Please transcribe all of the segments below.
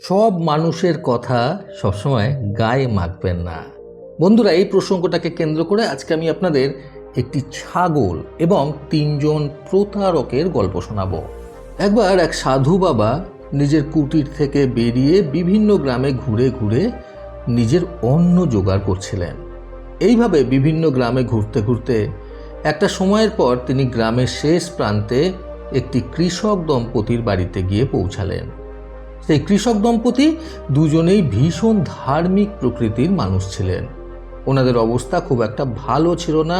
সব মানুষের কথা সবসময় গায়ে মাখবেন না। বন্ধুরা, এই প্রসঙ্গটাকে কেন্দ্র করে আজকে আমি আপনাদের একটি ছাগল এবং 3জন প্রতারকের গল্প শোনাবো। একবার এক সাধু বাবা নিজের কুটির থেকে বেরিয়ে বিভিন্ন গ্রামে ঘুরে ঘুরে নিজের অন্ন জোগাড় করছিলেন। এইভাবে বিভিন্ন গ্রামে ঘুরতে ঘুরতে একটা সময়ের পর তিনি গ্রামের শেষ প্রান্তে একটি কৃষক দম্পতির বাড়িতে গিয়ে পৌঁছালেন। সেই কৃষক দম্পতি দুজনেই ভীষণ ধার্মিক প্রকৃতির মানুষ ছিলেন। ওনাদের অবস্থা খুব একটা ভালো ছিল না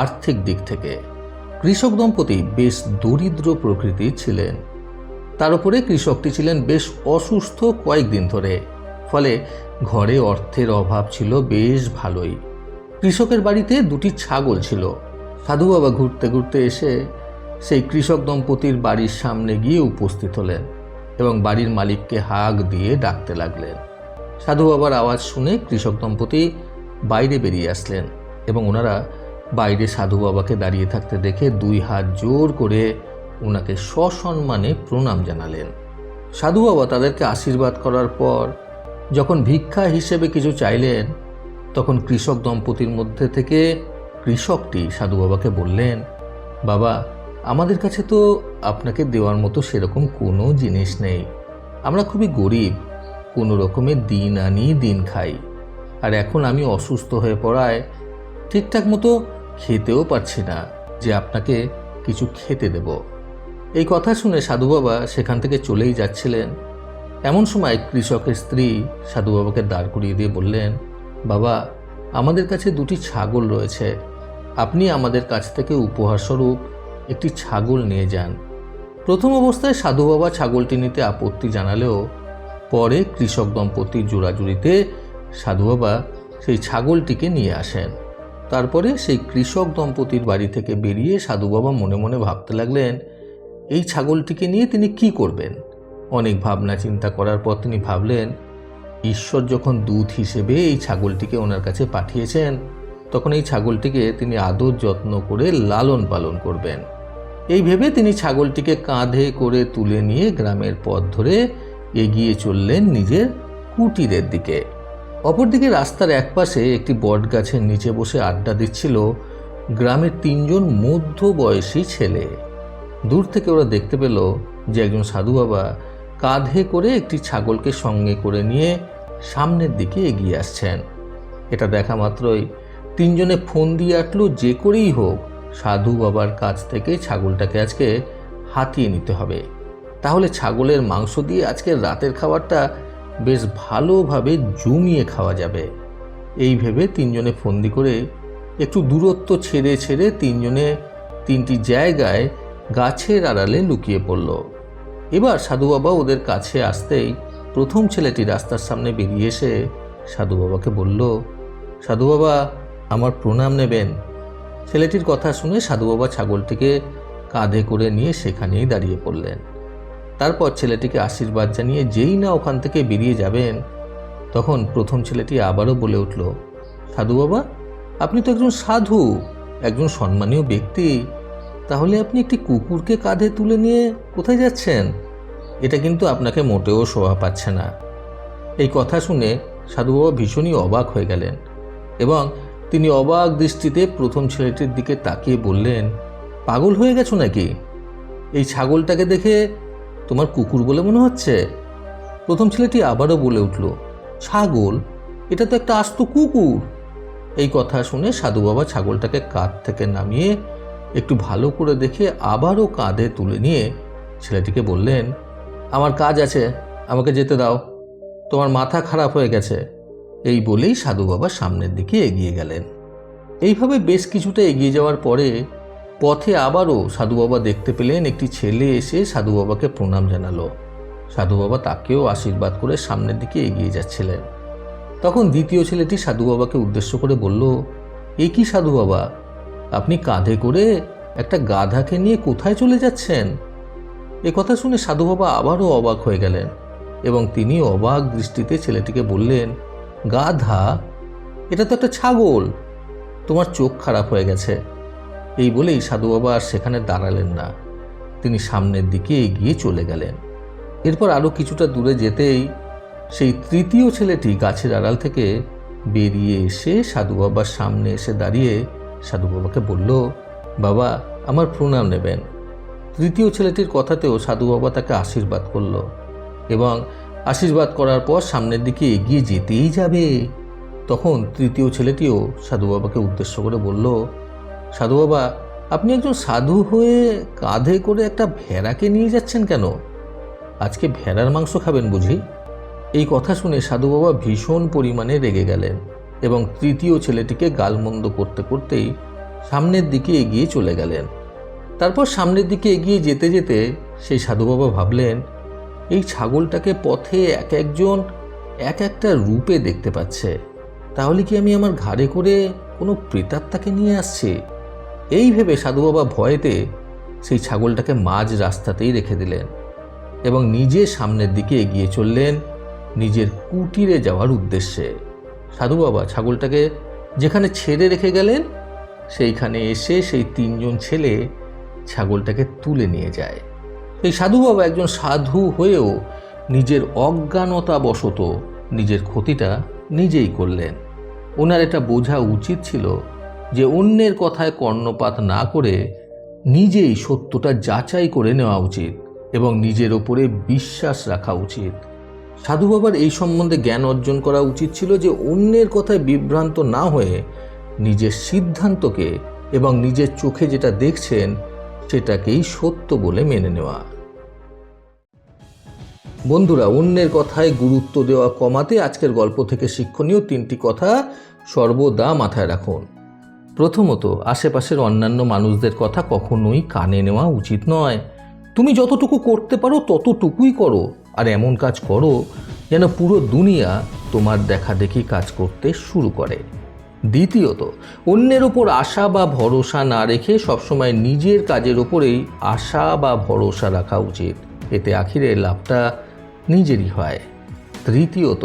আর্থিক দিক থেকে। কৃষক দম্পতি বেশ দরিদ্র প্রকৃতির ছিলেন। তার উপরে কৃষকটি ছিলেন বেশ অসুস্থ কয়েকদিন ধরে, ফলে ঘরে অর্থের অভাব ছিল বেশ ভালোই। কৃষকের বাড়িতে 2টি ছাগল ছিল। সাধু বাবা ঘুরতে ঘুরতে এসে সেই কৃষক দম্পতির বাড়ির সামনে গিয়ে উপস্থিত হলেন এবং বাড়ির মালিককে হাঁক দিয়ে ডাকতে লাগলেন। সাধু বাবার আওয়াজ শুনে কৃষক দম্পতি বাইরে বেরিয়ে আসলেন এবং ওনারা বাইরে সাধু বাবাকে দাঁড়িয়ে থাকতে দেখে 2 হাত জোর করে ওনাকে সসম্মানে প্রণাম জানালেন। সাধু বাবা তাদেরকে আশীর্বাদ করার পর যখন ভিক্ষা হিসেবে কিছু চাইলেন, তখন কৃষক দম্পতির মধ্যে থেকে কৃষকটি সাধু বাবাকে বললেন, বাবা, আমাদের কাছে তো আপনাকে দেওয়ার মতো সেরকম কোনো জিনিস নেই। আমরা খুবই গরিব, কোনো রকমের দিন আনি দিন খাই। আর এখন আমি অসুস্থ হয়ে পড়ায় ঠিকঠাক মতো খেতেও পারছি না যে আপনাকে কিছু খেতে দেব। এই কথা শুনে সাধু বাবা সেখান থেকে চলেই যাচ্ছিলেন। এমন সময় কৃষকের স্ত্রী সাধু বাবাকে দাঁড় করিয়ে দিয়ে বললেন, বাবা, আমাদের কাছে 2টি ছাগল রয়েছে, আপনি আমাদের কাছ থেকে উপহারস্বরূপ একটি ছাগল নিয়ে যান। প্রথম অবস্থায় সাধু বাবা ছাগলটি নিতে আপত্তি জানালেও পরে কৃষক দম্পতির জোড়াজুড়িতে সাধু বাবা সেই ছাগলটিকে নিয়ে আসেন। তারপরে সেই কৃষক দম্পতির বাড়ি থেকে বেরিয়ে সাধু বাবা মনে মনে ভাবতে লাগলেন, এই ছাগলটিকে নিয়ে তিনি কি করবেন। অনেক ভাবনা চিন্তা করার পর তিনি ভাবলেন, ঈশ্বর যখন দূত হিসেবে এই ছাগলটিকে ওনার কাছে পাঠিয়েছেন, তখন এই ছাগলটিকে তিনি আদর যত্ন করে লালন পালন করবেন। এই ভেবে তিনি ছাগলটিকে কাঁধে করে তুলে নিয়ে গ্রামের পথ ধরে এগিয়ে চললেন নিজের কুটিরের দিকে। অপরদিকে রাস্তার একপাশে একটি বট গাছের নিচে বসে আড্ডা দিচ্ছিল গ্রামের 3জন মধ্যবয়সী ছেলে। দূর থেকে ওরা দেখতে পেল যে একজন সাধু বাবা কাঁধে করে একটি ছাগলকে সঙ্গে করে নিয়ে সামনের দিকে এগিয়ে আসছেন। এটা দেখা মাত্রই 3জনে ফোন দিয়ে আটলো যে করেই হোক সাধু বাবার কাছ থেকে ছাগলটাকে আজকে হাতিয়ে নিতে হবে, তাহলে ছাগলের মাংস দিয়ে আজকের রাতের খাবারটা বেশ ভালোভাবে জমিয়ে খাওয়া যাবে। এই ভেবে 3জনে ফন্দি করে একটু দূরত্ব ছেড়ে ছেড়ে 3জনে 3টি জায়গায় গাছের আড়ালে লুকিয়ে পড়ল। এবার সাধু বাবা ওদের কাছে আসতেই প্রথম ছেলেটি রাস্তার সামনে বেরিয়ে এসে সাধু বাবাকে বলল, সাধু বাবা, আমার প্রণাম নেবেন। ছেলেটির কথা শুনে সাধু বাবা ছাগলটিকে কাঁধে করে নিয়ে সেখানেই দাঁড়িয়ে পড়লেন। তারপর ছেলেটিকে আশীর্বাদ জানিয়ে যেই না ওখান থেকে বেরিয়ে যাবেন, তখন প্রথম ছেলেটি আবারও বলে উঠল, সাধু বাবা, আপনি তো একজন সাধু, একজন সম্মানীয় ব্যক্তি, তাহলে আপনি একটি কুকুরকে কাঁধে তুলে নিয়ে কোথায় যাচ্ছেন? এটা কিন্তু আপনাকে মোটেও শোভা পাচ্ছে না। এই কথা শুনে সাধু বাবা ভীষণই অবাক হয়ে গেলেন এবং তিনি অবাক দৃষ্টিতে প্রথম ছেলেটির দিকে তাকিয়ে বললেন, পাগল হয়ে গেছো নাকি? এই ছাগলটাকে দেখে তোমার কুকুর বলে মনে হচ্ছে? প্রথম ছেলেটি আবারও বলে উঠল, ছাগল? এটা তো একটা আস্ত কুকুর। এই কথা শুনে সাধু বাবা ছাগলটাকে কাঁধ থেকে নামিয়ে একটু ভালো করে দেখে আবারও কাঁধে তুলে নিয়ে ছেলেটিকে বললেন, আমার কাজ আছে, আমাকে যেতে দাও, তোমার মাথা খারাপ হয়ে গেছে। এই বলেই সাধু বাবা সামনের দিকে এগিয়ে গেলেন। এইভাবে বেশ কিছুটা এগিয়ে যাওয়ার পরে পথে আবারও সাধু বাবা দেখতে পেলেন একটি ছেলে এসে সাধু বাবাকে প্রণাম জানালো। সাধু বাবা তাকেও আশীর্বাদ করে সামনের দিকে এগিয়ে যাচ্ছিলেন। তখন দ্বিতীয় ছেলেটি সাধু বাবাকে উদ্দেশ্য করে বলল, এ কি সাধু বাবা, আপনি কাঁধে করে একটা গাধাকে নিয়ে কোথায় চলে যাচ্ছেন? এ কথা শুনে সাধু বাবা আবারও অবাক হয়ে গেলেন এবং তিনি অবাক দৃষ্টিতে ছেলেটিকে বললেন, গাধা? এটা তো একটা ছাগল, তোমার চোখ খারাপ হয়ে গেছে। এই বলেই সাধু বাবা আর সেখানে দাঁড়ালেন না, তিনি সামনের দিকে এগিয়ে চলে গেলেন। এরপর আরও কিছুটা দূরে যেতেই সেই তৃতীয় ছেলেটি গাছের আড়াল থেকে বেরিয়ে এসে সাধু বাবার সামনে এসে দাঁড়িয়ে সাধু বাবাকে বলল, বাবা আমার প্রণাম নেবেন। তৃতীয় ছেলেটির কথাতেও সাধু বাবা তাকে আশীর্বাদ করল এবং আশীর্বাদ করার পর সামনের দিকে এগিয়ে যেতেই যাবে, তখন তৃতীয় ছেলেটিও সাধু বাবাকে উদ্দেশ্য করে বলল, সাধু বাবা আপনি একজন সাধু হয়ে কাঁধে করে একটা ভেড়াকে নিয়ে যাচ্ছেন কেন? আজকে ভেড়ার মাংস খাবেন বুঝি? এই কথা শুনে সাধু বাবা ভীষণ পরিমাণে রেগে গেলেন এবং তৃতীয় ছেলেটিকে গালমন্দ করতে করতেই সামনের দিকে এগিয়ে চলে গেলেন। তারপর সামনের দিকে এগিয়ে যেতে যেতে সেই সাধু বাবা ভাবলেন, এই ছাগলটাকে পথে এক একজন এক একটা রূপে দেখতে পাচ্ছে, তাহলে কি আমি আমার ঘাড়ে করে কোনো প্রেতাত্মাকে নিয়ে আসছি? এই ভেবে সাধু বাবা ভয়েতে সেই ছাগলটাকে মাঝ রাস্তাতেই রেখে দিলেন এবং নিজে সামনের দিকে এগিয়ে চললেন নিজের কুটিরে যাওয়ার উদ্দেশ্যে। সাধু বাবা ছাগলটাকে যেখানে ছেড়ে রেখে গেলেন সেইখানে এসে সেই তিনজন ছেলে ছাগলটাকে তুলে নিয়ে যায়। সেই সাধু বাবা একজন সাধু হয়েও নিজের অজ্ঞানতাবশত নিজের ক্ষতিটা নিজেই করলেন। ওনার এটা বোঝা উচিত ছিল যে অন্যের কথায় কর্ণপাত না করে নিজেই সত্যটা যাচাই করে নেওয়া উচিত এবং নিজের ওপরে বিশ্বাস রাখা উচিত। সাধু বাবার এই সম্বন্ধে জ্ঞান অর্জন করা উচিত ছিল যে অন্যের কথায় বিভ্রান্ত না হয়ে নিজের সিদ্ধান্তকে এবং নিজের চোখে যেটা দেখছেন সেটাকেই সত্য বলে মেনে নেওয়া। বন্ধুরা, অন্যের কথায় গুরুত্ব দেওয়া কমাতে আজকের গল্প থেকে শিক্ষণীয় 3টি কথা সর্বদা মাথায় রাখুন। প্রথমত, আশেপাশের অন্যান্য মানুষদের কথা কখনোই কানে নেওয়া উচিত নয়। তুমি যতটুকু করতে পারো ততটুকুই করো, আর এমন কাজ করো যেন পুরো দুনিয়া তোমার দেখাদেখি কাজ করতে শুরু করে। দ্বিতীয়ত, অন্যের ওপর আশা বা ভরসা না রেখে সবসময় নিজের কাজের ওপরেই আশা বা ভরসা রাখা উচিত, এতে আখিরে লাভটা নিজেরই হয়। তৃতীয়ত,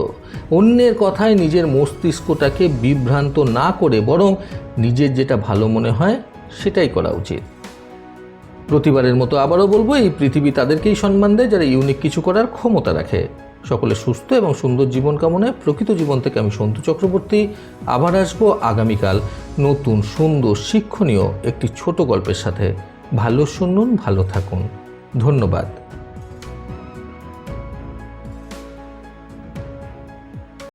অন্যের কথায় নিজের মস্তিষ্কটাকে বিভ্রান্ত না করে বরং নিজের যেটা ভালো মনে হয় সেটাই করা উচিত। প্রতিবারের মতো আবারও বলবো, এই পৃথিবী তাদেরকেই সম্মান দেয় যারা ইউনিক কিছু করার ক্ষমতা রাখে। সকলে সুস্থ এবং সুন্দর জীবন কামনায় প্রকৃত জীবন থেকে আমি সন্তু চক্রবর্তী আবার আসবো আগামীকাল নতুন সুন্দর শিক্ষণীয় একটি ছোট গল্পের সাথে। ভালো শুনুন, ভালো থাকুন। ধন্যবাদ।